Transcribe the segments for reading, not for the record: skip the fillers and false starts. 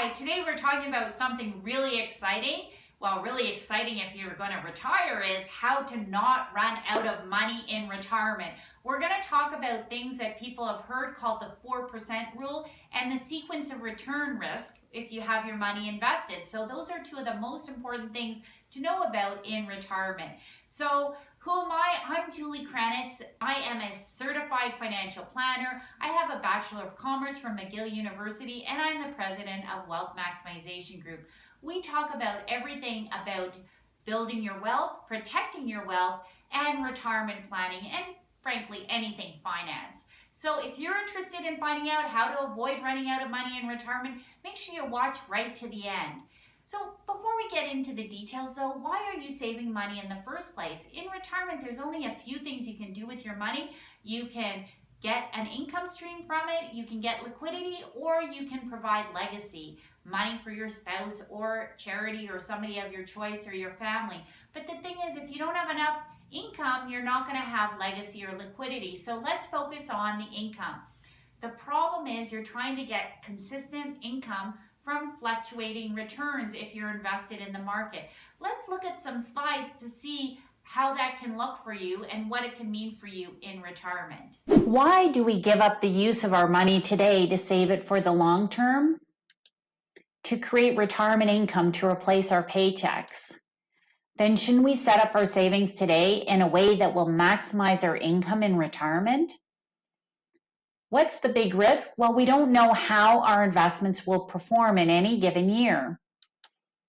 Hi, today we're talking about something really exciting. Well, really exciting if you're going to retire is how to not run out of money in retirement. We're going to talk about things that people have heard called the 4% rule and the sequence of return risk if you have your money invested. So those are two of the most important things to know about in retirement. So who am I? I'm Julie Kranitz. I am a certified financial planner. I have a Bachelor of Commerce from McGill University, and I'm the president of Wealth Maximization Group. We talk about everything about building your wealth, protecting your wealth, and retirement planning, and frankly, anything finance. So if you're interested in finding out how to avoid running out of money in retirement, make sure you watch right to the end. So before we get into the details though, why are you saving money in the first place? In retirement, there's only a few things you can do with your money. You can get an income stream from it, you can get liquidity, or you can provide legacy, money for your spouse or charity or somebody of your choice or your family. But the thing is, if you don't have enough income, you're not going to have legacy or liquidity. So let's focus on the income. The problem is you're trying to get consistent income from fluctuating returns if you're invested in the market. Let's look at some slides to see how that can look for you and what it can mean for you in retirement. Why do we give up the use of our money today to save it for the long term? To create retirement income to replace our paychecks. Then shouldn't we set up our savings today in a way that will maximize our income in retirement? What's the big risk? Well, we don't know how our investments will perform in any given year.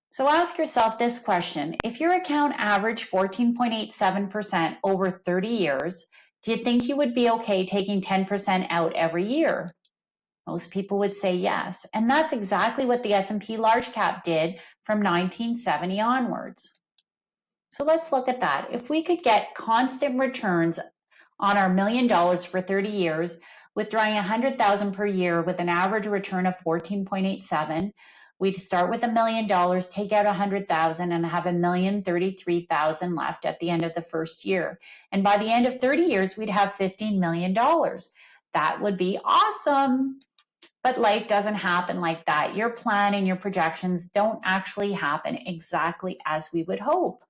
So ask yourself this question. If your account averaged 14.87% over 30 years, do you think you would be okay taking 10% out every year? Most people would say yes. And that's exactly what the S&P large cap did from 1970 onwards. So let's look at that. If we could get constant returns on our $1 million for 30 years, withdrawing $100,000 per year with an average return of 14.87, we'd start with $1 million, take out $100,000, and have $1,033,000 left at the end of the first year. And by the end of 30 years, we'd have $15 million. That would be awesome. But life doesn't happen like that. Your plan and your projections don't actually happen exactly as we would hope.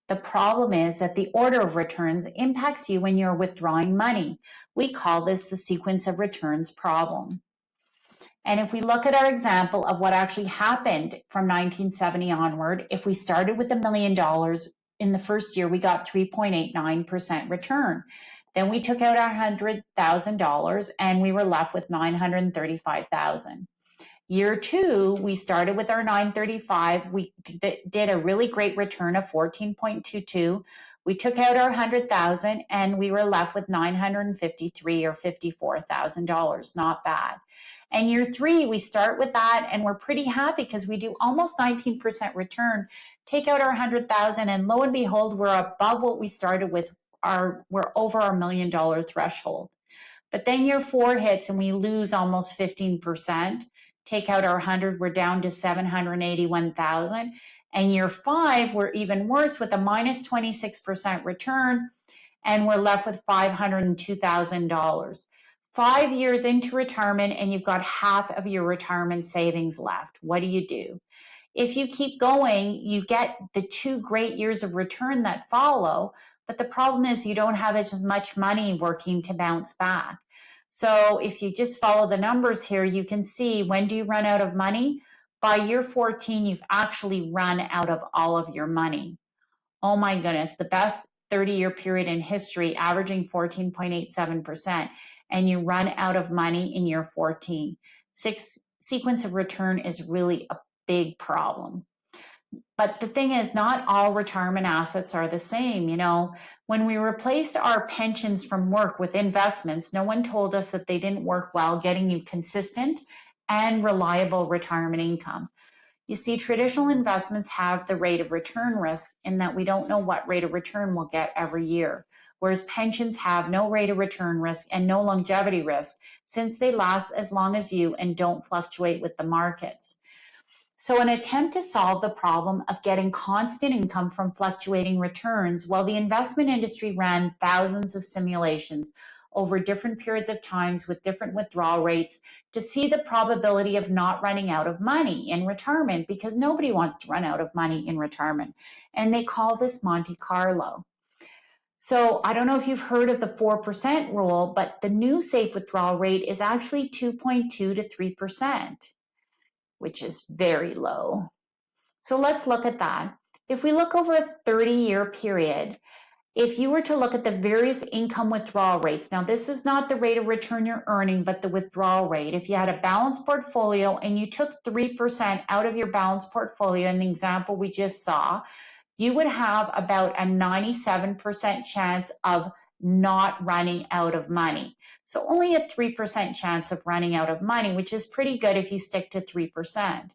The problem is that the order of returns impacts you when you're withdrawing money. We call this the sequence of returns problem. And if we look at our example of what actually happened from 1970 onward, if we started with $1 million in the first year, we got 3.89% return. Then we took out our $100,000 and we were left with $935,000. Year two, we started with our $935,000. We did a really great return of 14.22. We took out our $100,000 and we were left with $953,000 or $54,000. Not bad. And year three, we start with that and we're pretty happy because we do almost 19% return. Take out our $100,000 and lo and behold, we're above what we started with. We're over our $1 million threshold. But then year four hits and we lose almost 15%. Take out our 100, we're down to 781,000. And year five, we're even worse with a minus 26% return, and we're left with $502,000. 5 years into retirement, and you've got half of your retirement savings left. What do? If you keep going, you get the 2 great years of return that follow, but the problem is you don't have as much money working to bounce back. So if you just follow the numbers here, you can see when do you run out of money? By year 14, you've actually run out of all of your money. Oh my goodness, the best 30-year period in history, averaging 14.87%, and you run out of money in year 14. Sequence of return is really a big problem. But the thing is, not all retirement assets are the same. You know, when we replaced our pensions from work with investments, no one told us that they didn't work well getting you consistent and reliable retirement income. You see, traditional investments have the rate of return risk in that we don't know what rate of return we'll get every year, whereas pensions have no rate of return risk and no longevity risk since they last as long as you and don't fluctuate with the markets. So an attempt to solve the problem of getting constant income from fluctuating returns, well, the investment industry ran thousands of simulations over different periods of times with different withdrawal rates to see the probability of not running out of money in retirement, because nobody wants to run out of money in retirement. And they call this Monte Carlo. So I don't know if you've heard of the 4% rule, but the new safe withdrawal rate is actually 2.2 to 3%, which is very low. So let's look at that. If we look over a 30-year period, if you were to look at the various income withdrawal rates, now this is not the rate of return you're earning, but the withdrawal rate. If you had a balanced portfolio and you took 3% out of your balanced portfolio in the example we just saw, you would have about a 97% chance of not running out of money. So only a 3% chance of running out of money, which is pretty good if you stick to 3%.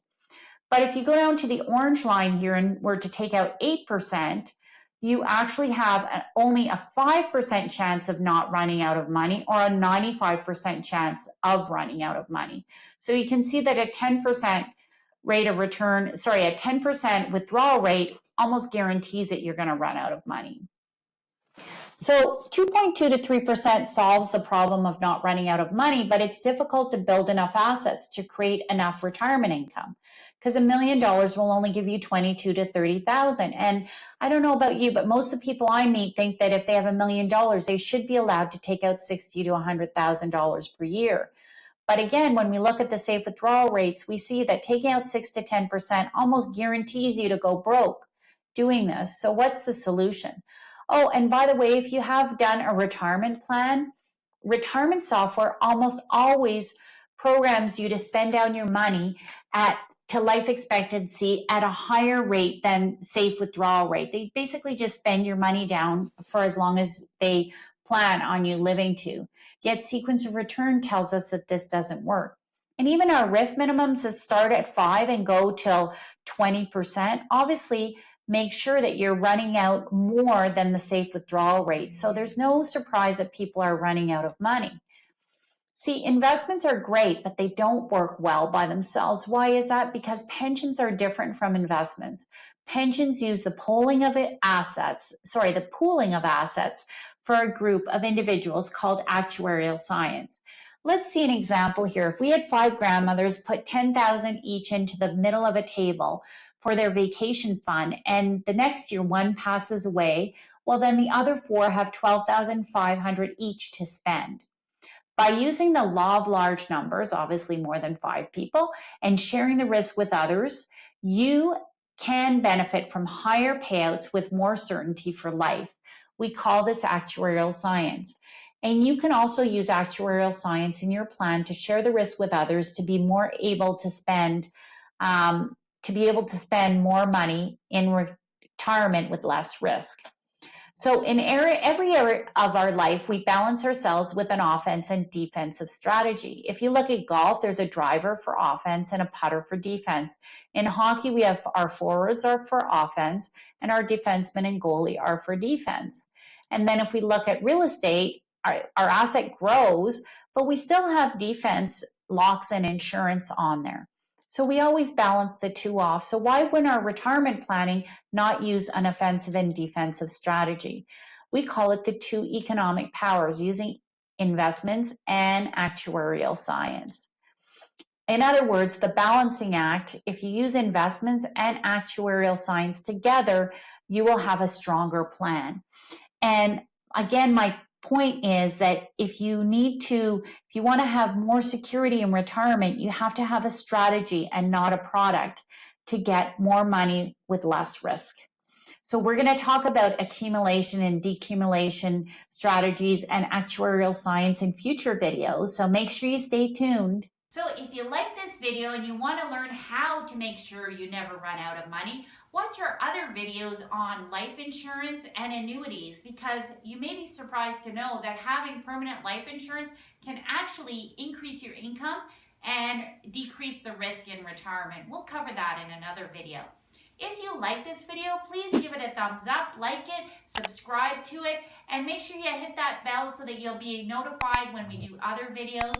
But if you go down to the orange line here and were to take out 8%, you actually have only a 5% chance of not running out of money, or a 95% chance of running out of money. So you can see that a 10% rate of return, sorry, a 10% withdrawal rate almost guarantees that you're going to run out of money. So 2.2 to 3% solves the problem of not running out of money, but it's difficult to build enough assets to create enough retirement income, because $1 million will only give you 22 to 30,000. And I don't know about you, but most of the people I meet think that if they have $1 million, they should be allowed to take out $60,000 to $100,000 per year. But again, when we look at the safe withdrawal rates, we see that taking out 6 to 10% almost guarantees you to go broke doing this. So what's the solution? Oh, and by the way, if you have done a retirement plan, retirement software almost always programs you to spend down your money to life expectancy at a higher rate than safe withdrawal rate. They basically just spend your money down for as long as they plan on you living to. Yet sequence of return tells us that this doesn't work. And even our RIF minimums that start at 5 and go till 20%, obviously make sure that you're running out more than the safe withdrawal rate. So there's no surprise that people are running out of money. See, investments are great, but they don't work well by themselves. Why is that? Because pensions are different from investments. Pensions use the pooling of assets for a group of individuals called actuarial science. Let's see an example here. If we had 5 grandmothers put $10,000 each into the middle of a table for their vacation fund, and the next year one passes away, well, then the other 4 have $12,500 each to spend. By using the law of large numbers, obviously more than 5 people, and sharing the risk with others, you can benefit from higher payouts with more certainty for life. We call this actuarial science. And you can also use actuarial science in your plan to share the risk with others to be more able to spend more money in retirement with less risk. So in every area of our life, we balance ourselves with an offense and defensive strategy. If you look at golf, there's a driver for offense and a putter for defense. In hockey, we have our forwards are for offense and our defensemen and goalie are for defense. And then if we look at real estate, our asset grows, but we still have defense, locks, and insurance on there. So we always balance the two off. So why would our retirement planning not use an offensive and defensive strategy? We call it the 2 economic powers, using investments and actuarial science. In other words, the balancing act, if you use investments and actuarial science together, you will have a stronger plan. And again, my point is that if you want to have more security in retirement, you have to have a strategy and not a product to get more money with less risk. So we're going to talk about accumulation and decumulation strategies and actuarial science in future videos. So make sure you stay tuned. So if you like this video and you want to learn how to make sure you never run out of money, watch our other videos on life insurance and annuities, because you may be surprised to know that having permanent life insurance can actually increase your income and decrease the risk in retirement. We'll cover that in another video. If you like this video, please give it a thumbs up, like it, subscribe to it, and make sure you hit that bell so that you'll be notified when we do other videos.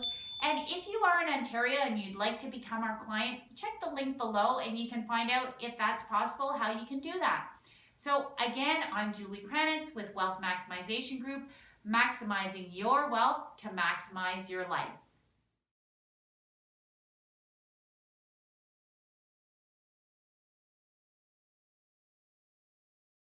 And if you are in Ontario and you'd like to become our client, check the link below and you can find out if that's possible, how you can do that. So again, I'm Julie Kranitz with Wealth Maximization Group. maximizing your wealth to maximize your life.